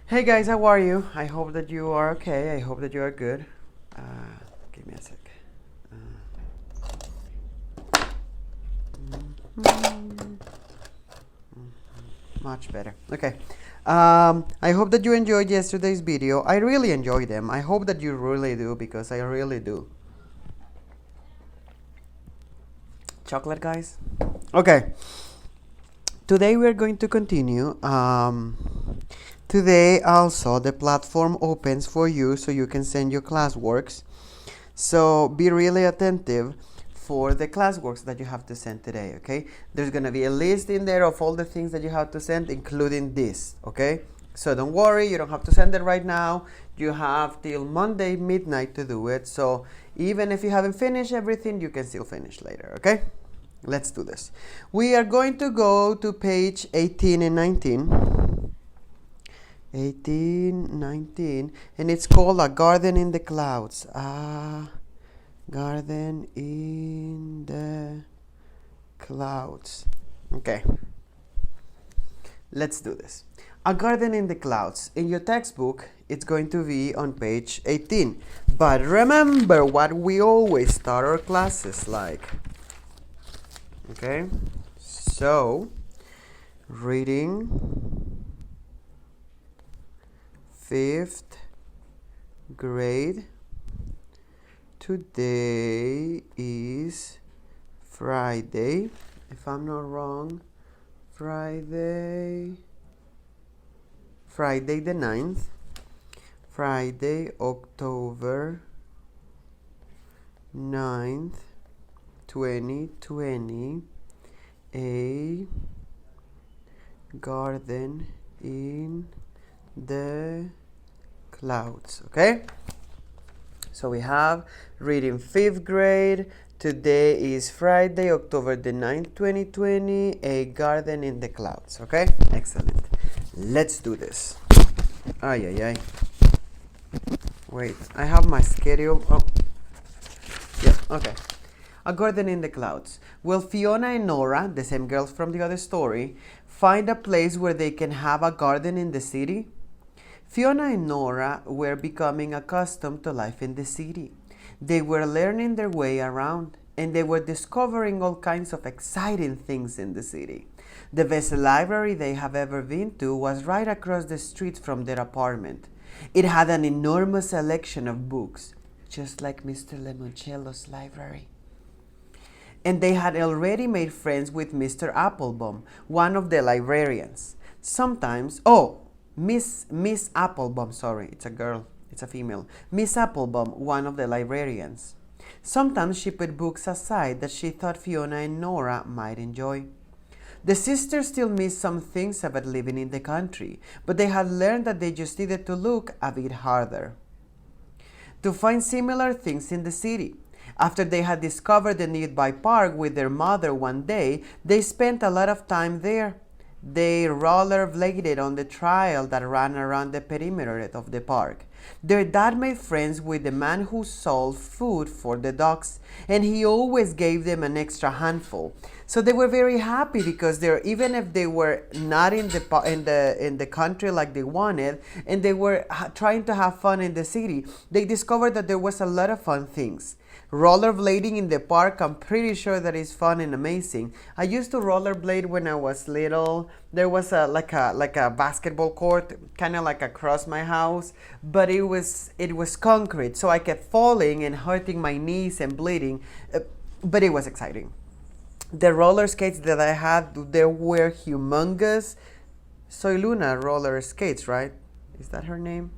Hey guys, how are you? I hope that you are okay. I hope that you are good. Give me a sec. Much better. Okay. I hope that you enjoyed yesterday's video. I really enjoyed them. I hope that you really do because I really do. Chocolate, guys? Okay. Today we're going to continue. Today also the platform opens for you so you can send your classworks. So be really attentive for the classworks that you have to send today, okay? There's gonna be a list in there of all the things that you have to send, including this, okay? So don't worry, you don't have to send it right now. You have till Monday midnight to do it. So even if you haven't finished everything, you can still finish later, okay? Let's do this. We are going to go to page 18 and 19. 18, 19, and it's called A Garden in the Clouds. Garden in the Clouds. Okay, let's do this. A Garden in the Clouds. In your textbook, it's going to be on page 18. But remember what we always start our classes like. Okay, so reading 5th grade. Today is Friday, if I'm not wrong. Friday the 9th. Friday, October 9th, 2020. A garden in the clouds. Okay, so we have reading 5th grade. Today is Friday, October the 9th, 2020. A garden in the clouds. Okay, excellent. Let's do this. Ay, ay, ay. Wait, I have my schedule. Oh, yeah, okay. A garden in the clouds. Will Fiona and Nora, the same girls from the other story, find a place where they can have a garden in the city? Fiona and Nora were becoming accustomed to life in the city. They were learning their way around, and they were discovering all kinds of exciting things in the city. The best library they have ever been to was right across the street from their apartment. It had an enormous selection of books, just like Mr. Limoncello's library. And they had already made friends with Mr. Applebaum, one of the librarians. Sometimes, Miss Applebaum, sorry, it's a girl, it's a female. Miss Applebaum, one of the librarians. Sometimes she put books aside that she thought Fiona and Nora might enjoy. The sisters still missed some things about living in the country, but they had learned that they just needed to look a bit harder to find similar things in the city. After they had discovered the nearby park with their mother one day, they spent a lot of time there. They rollerbladed on the trail that ran around the perimeter of the park. Their dad made friends with the man who sold food for the dogs, and he always gave them an extra handful. So they were very happy because even if they were not in the country like they wanted, and they were trying to have fun in the city, they discovered that there was a lot of fun things. Rollerblading in the park, I'm pretty sure that is fun and amazing. I used to rollerblade when I was little. There was like a basketball court, kind of like across my house, but it was concrete, so I kept falling and hurting my knees and bleeding, but it was exciting. The roller skates that I had, they were humongous. Soy Luna roller skates, right? Is that her name?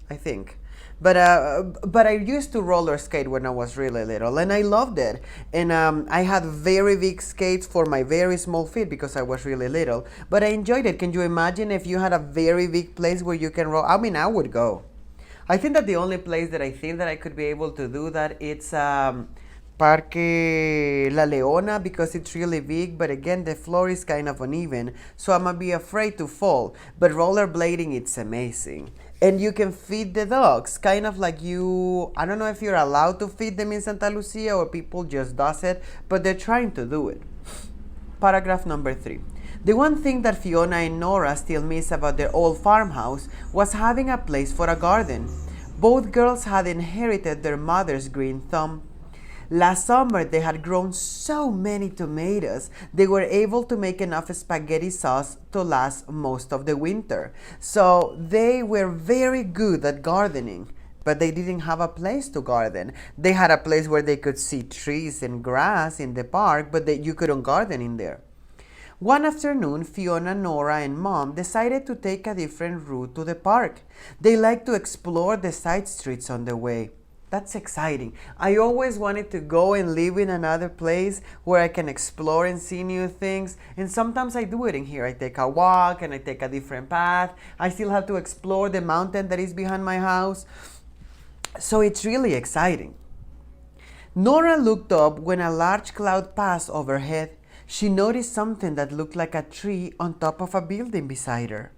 I think. But I used to roller skate when I was really little, and I loved it. And I had very big skates for my very small feet because I was really little. But I enjoyed it. Can you imagine if you had a very big place where you can roll? I mean, I would go. I think that the only place that I think that I could be able to do that, it's Parque La Leona, because it's really big, but again the floor is kind of uneven, so I'm gonna be afraid to fall. But rollerblading, it's amazing. And you can feed the dogs, kind of like I don't know if you're allowed to feed them in Santa Lucia or people just does it, but they're trying to do it. Paragraph number 3. The one thing that Fiona and Nora still miss about their old farmhouse was having a place for a garden. Both girls had inherited their mother's green thumb. Last summer, they had grown so many tomatoes, they were able to make enough spaghetti sauce to last most of the winter. So they were very good at gardening, but they didn't have a place to garden. They had a place where they could see trees and grass in the park, but you couldn't garden in there. One afternoon, Fiona, Nora, and Mom decided to take a different route to the park. They liked to explore the side streets on the way. That's exciting. I always wanted to go and live in another place where I can explore and see new things. And sometimes I do it in here. I take a walk and I take a different path. I still have to explore the mountain that is behind my house. So it's really exciting. Nora looked up when a large cloud passed overhead. She noticed something that looked like a tree on top of a building beside her.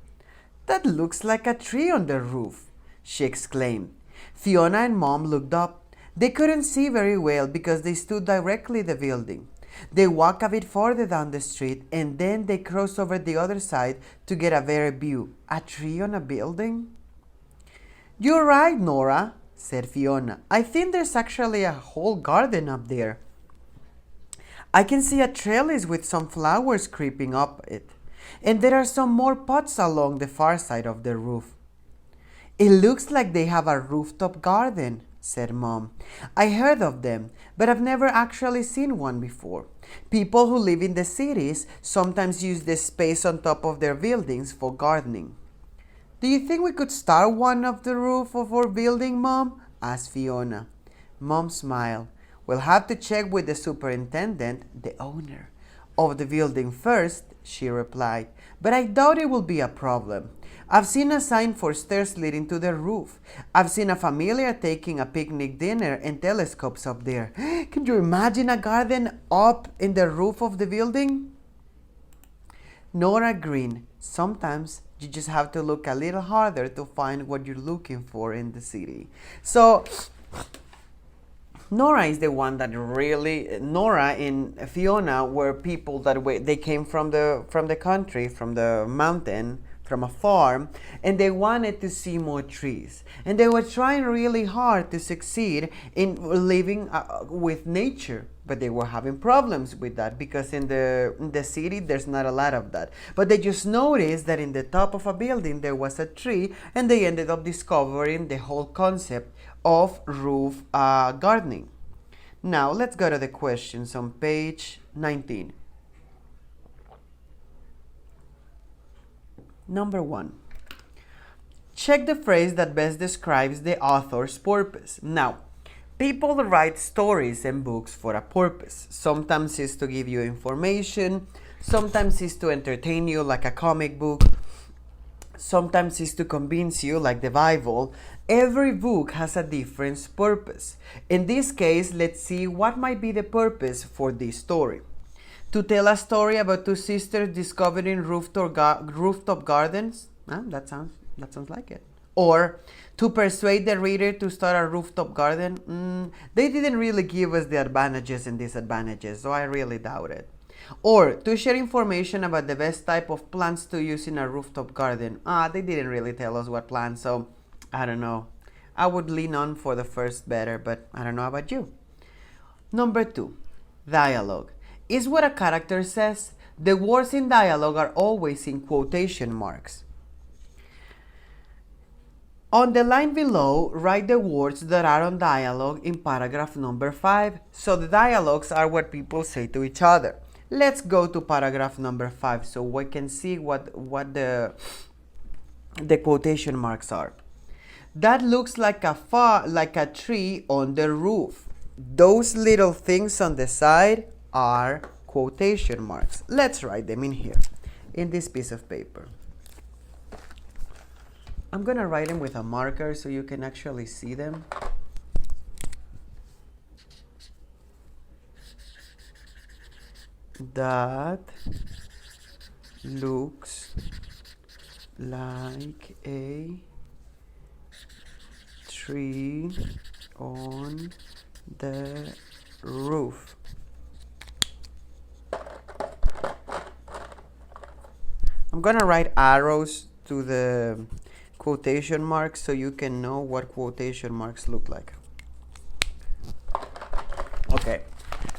"That looks like a tree on the roof," she exclaimed. Fiona and Mom looked up. They couldn't see very well because they stood directly the building. They walked a bit further down the street and then they crossed over the other side to get a better view. "A tree on a building?" "You're right, Nora," said Fiona. "I think there's actually a whole garden up there. I can see a trellis with some flowers creeping up it. And there are some more pots along the far side of the roof." "It looks like they have a rooftop garden," said Mom. "I heard of them, but I've never actually seen one before. People who live in the cities sometimes use the space on top of their buildings for gardening." "Do you think we could start one of the roof of our building, Mom?" asked Fiona. Mom smiled. "We'll have to check with the superintendent, the owner of the building first," she replied. "But I doubt it will be a problem. I've seen a sign for stairs leading to the roof. I've seen a familiar taking a picnic dinner and telescopes up there." Can you imagine a garden up in the roof of the building? Nora grinned. Sometimes you just have to look a little harder to find what you're looking for in the city. So Nora is the one that really, Nora and Fiona were people that they came from the country, from the mountain, from a farm, and they wanted to see more trees. And they were trying really hard to succeed in living with nature, but they were having problems with that because in the city there's not a lot of that. But they just noticed that in the top of a building there was a tree, and they ended up discovering the whole concept of roof gardening. Now let's go to the questions on page 19. Number 1. Check the phrase that best describes the author's purpose. Now, people write stories and books for a purpose. Sometimes it's to give you information, sometimes it's to entertain you like a comic book, sometimes it's to convince you like the Bible. Every book has a different purpose. In this case, let's see what might be the purpose for this story. To tell a story about two sisters discovering rooftop gardens? That sounds like it. Or to persuade the reader to start a rooftop garden? They didn't really give us the advantages and disadvantages, so I really doubt it. Or to share information about the best type of plants to use in a rooftop garden? They didn't really tell us what plants, so I don't know. I would lean on for the first better, but I don't know about you. Number 2, dialogue. Is what a character says. The words in dialogue are always in quotation marks. On the line below, write the words that are on dialogue in paragraph number 5. So the dialogues are what people say to each other. Let's go to paragraph number 5 so we can see what the quotation marks are. That looks like a tree on the roof. Those little things on the side are quotation marks. Let's write them in here, in this piece of paper. I'm gonna write them with a marker so you can actually see them. That looks like a tree on the roof. gonna write arrows to the quotation marks so you can know what quotation marks look like. Okay,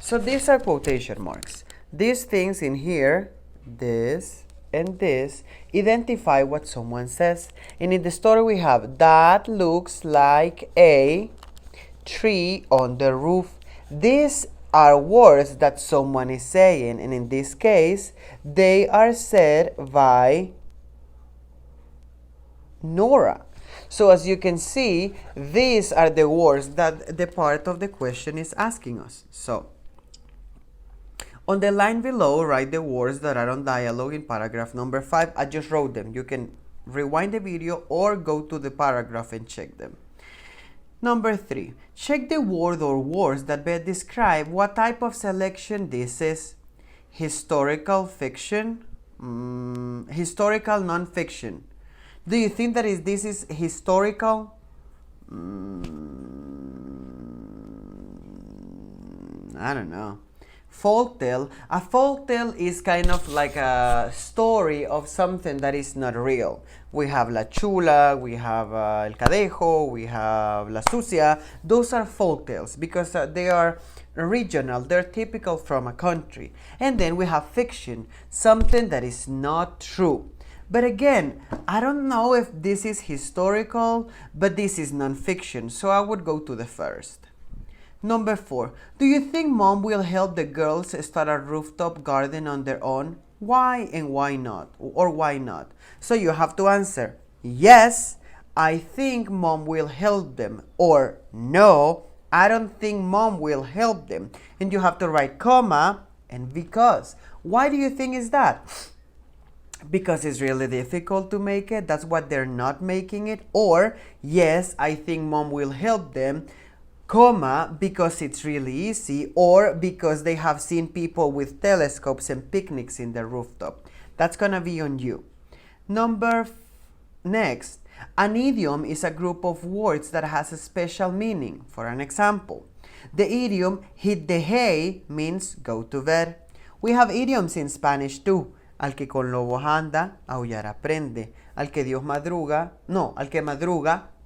so these are quotation marks. These things in here, this and this, identify what someone says. And in the story we have, that looks like a tree on the roof. These are words that someone is saying, and in this case, they are said by Nora. So as you can see, these are the words that the part of the question is asking us. So on the line below, write the words that are on dialogue in paragraph number 5. I just wrote them. You can rewind the video or go to the paragraph and check them. Number 3, check the word or words that best describe what type of selection this is. Historical fiction, historical non-fiction. Do you think that this is historical? I don't know. Folktale. A folktale is kind of like a story of something that is not real. We have La Chula, we have El Cadejo, we have La Sucia. Those are folktales because they are regional, they're typical from a country. And then we have fiction, something that is not true. But again, I don't know if this is historical, but this is non-fiction, so I would go to the first. Number 4, do you think mom will help the girls start a rooftop garden on their own? Why and why not? Or why not? So you have to answer, yes, I think mom will help them, or no, I don't think mom will help them. And you have to write comma and because. Why do you think is that? Because it's really difficult to make it, that's why they're not making it. Or yes, I think mom will help them, comma, because it's really easy, or because they have seen people with telescopes and picnics in the rooftop. That's gonna be on you. Next, an idiom is a group of words that has a special meaning. For an example, the idiom hit the hay means go to bed. We have idioms in Spanish too. Al que con lobos anda, aullar aprende. Al que madruga,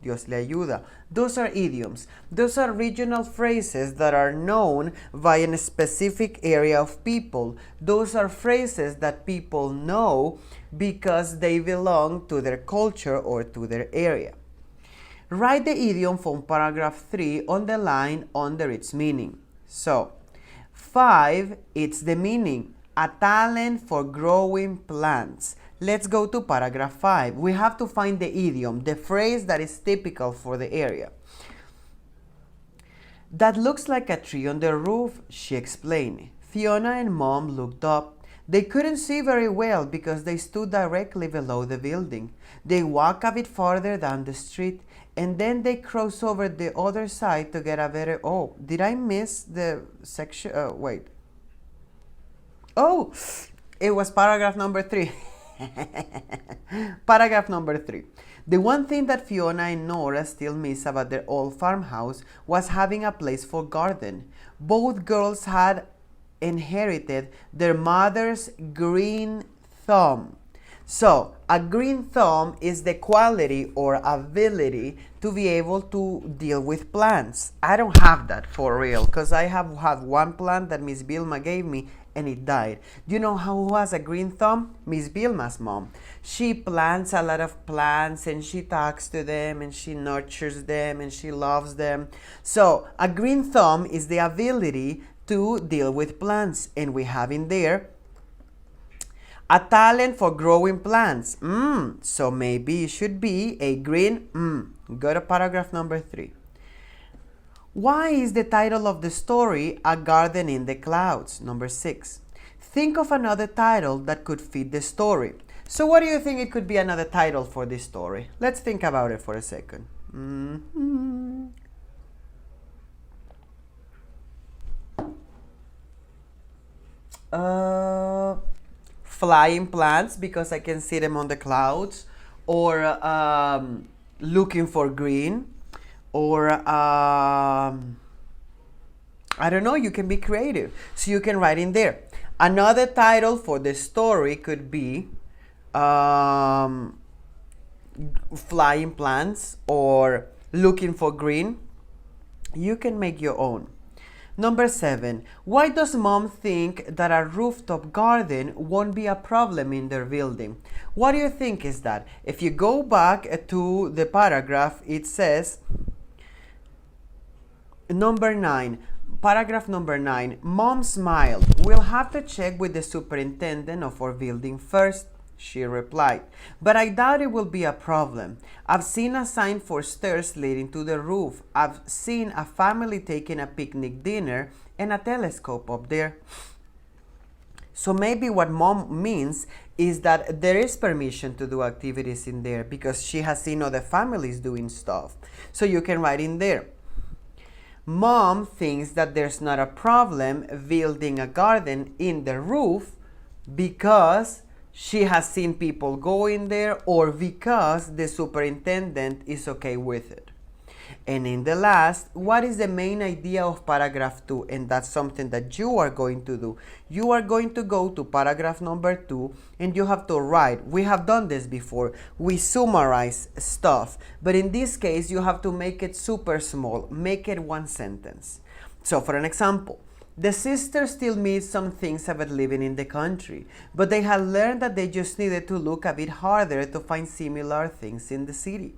Dios le ayuda. Those are idioms. Those are regional phrases that are known by a specific area of people. Those are phrases that people know because they belong to their culture or to their area. Write the idiom from paragraph 3 on the line under its meaning. So, 5, it's the meaning. A talent for growing plants. Let's go to paragraph 5. We have to find the idiom, the phrase that is typical for the area. That looks like a tree on the roof, she explained. Fiona and Mom looked up. They couldn't see very well because they stood directly below the building. They walked a bit farther down the street and then they crossed over the other side to get a better... Oh, did I miss the section? Wait. Oh, it was paragraph number 3. Paragraph number 3. The one thing that Fiona and Nora still miss about their old farmhouse was having a place for garden. Both girls had inherited their mother's green thumb. So, a green thumb is the quality or ability to be able to deal with plants. I don't have that for real because I have had one plant that Miss Vilma gave me and it died. Do you know who has a green thumb? Miss Vilma's mom. She plants a lot of plants and she talks to them and she nurtures them and she loves them. So a green thumb is the ability to deal with plants, and we have in there a talent for growing plants. So maybe it should be a green. Go to paragraph number 3. Why is the title of the story A Garden in the Clouds? Number 6. Think of another title that could fit the story. So what do you think it could be another title for this story? Let's think about it for a second. Flying plants, because I can see them on the clouds, or looking for green, or I don't know, you can be creative. So you can write in there. Another title for the story could be flying plants or looking for green, you can make your own. Number 7, why does mom think that a rooftop garden won't be a problem in their building? What do you think is that? If you go back to the paragraph, it says, number 9, paragraph number 9, mom smiled. We'll have to check with the superintendent of our building first, she replied. But I doubt it will be a problem. I've seen a sign for stairs leading to the roof. I've seen a family taking a picnic dinner and a telescope up there. So maybe what mom means is that there is permission to do activities in there because she has seen other families doing stuff. So you can write in there, mom thinks that there's not a problem building a garden in the roof because she has seen people go in there or because the superintendent is okay with it. And in the last, what is the main idea of paragraph 2? And that's something that you are going to do. You are going to go to paragraph number 2 and you have to write. We have done this before. We summarize stuff. But in this case, you have to make it super small. Make it one sentence. So for an example, the sisters still miss some things about living in the country, but they had learned that they just needed to look a bit harder to find similar things in the city.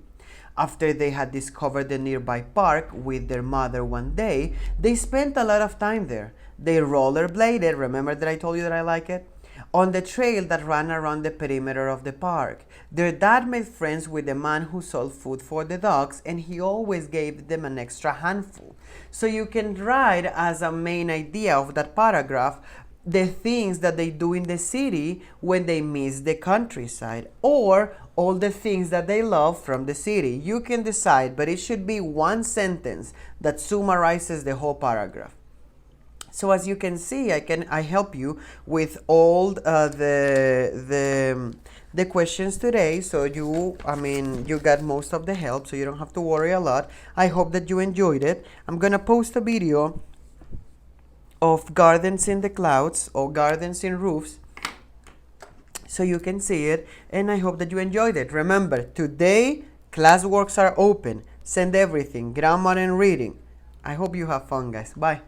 After they had discovered the nearby park with their mother one day, they spent a lot of time there. They rollerbladed, remember that I told you that I like it? On the trail that ran around the perimeter of the park. Their dad made friends with the man who sold food for the dogs, and he always gave them an extra handful. So you can write as a main idea of that paragraph the things that they do in the city when they miss the countryside, or all the things that they love from the city. You can decide, but it should be one sentence that summarizes the whole paragraph. So as you can see, I help you with all the questions today. So you got most of the help, so you don't have to worry a lot. I hope that you enjoyed it. I'm gonna post a video of gardens in the clouds or gardens in roofs so you can see it, and I hope that you enjoyed it. Remember, today classworks are open. Send everything, grammar and reading. I hope you have fun, guys. Bye.